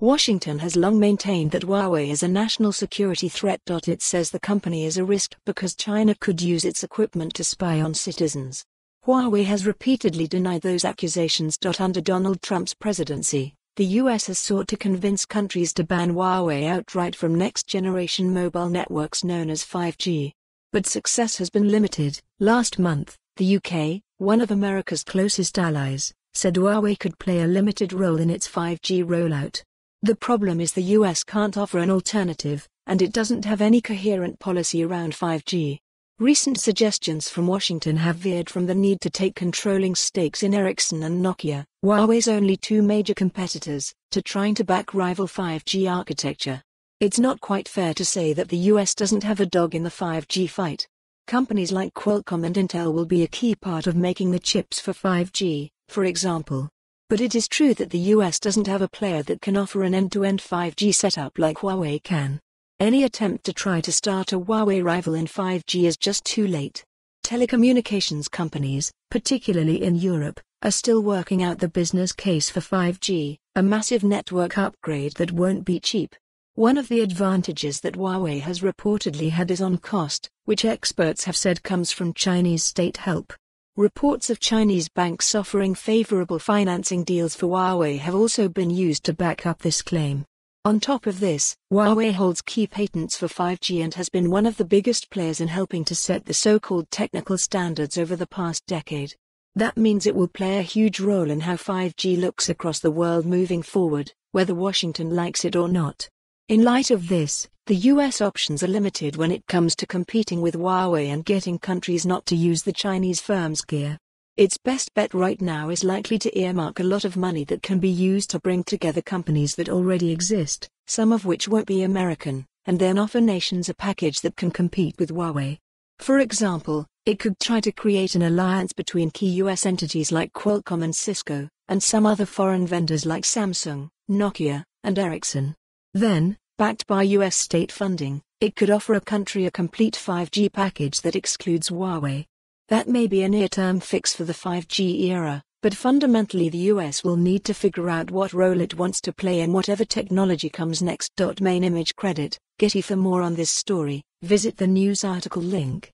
Washington has long maintained that Huawei is a national security threat. It says the company is a risk because China could use its equipment to spy on citizens. Huawei has repeatedly denied those accusations. Under Donald Trump's presidency, the U.S. has sought to convince countries to ban Huawei outright from next-generation mobile networks known as 5G. But success has been limited. Last month, the UK, one of America's closest allies, said Huawei could play a limited role in its 5G rollout. The problem is the US can't offer an alternative, and it doesn't have any coherent policy around 5G. Recent suggestions from Washington have veered from the need to take controlling stakes in Ericsson and Nokia, Huawei's only two major competitors, to trying to back rival 5G architecture. It's not quite fair to say that the US doesn't have a dog in the 5G fight. Companies like Qualcomm and Intel will be a key part of making the chips for 5G, for example. But it is true that the US doesn't have a player that can offer an end-to-end 5G setup like Huawei can. Any attempt to try to start a Huawei rival in 5G is just too late. Telecommunications companies, particularly in Europe, are still working out the business case for 5G, a massive network upgrade that won't be cheap. One of the advantages that Huawei has reportedly had is on cost, which experts have said comes from Chinese state help. Reports of Chinese banks offering favorable financing deals for Huawei have also been used to back up this claim. On top of this, Huawei holds key patents for 5G and has been one of the biggest players in helping to set the so-called technical standards over the past decade. That means it will play a huge role in how 5G looks across the world moving forward, whether Washington likes it or not. In light of this, the US options are limited when it comes to competing with Huawei and getting countries not to use the Chinese firm's gear. Its best bet right now is likely to earmark a lot of money that can be used to bring together companies that already exist, some of which won't be American, and then offer nations a package that can compete with Huawei. For example, it could try to create an alliance between key US entities like Qualcomm and Cisco, and some other foreign vendors like Samsung, Nokia, and Ericsson. Then, backed by US state funding, it could offer a country a complete 5G package that excludes Huawei. That may be a near-term fix for the 5G era, but fundamentally the US will need to figure out what role it wants to play in whatever technology comes next. Main image credit, Getty. For more on this story, visit the news article link.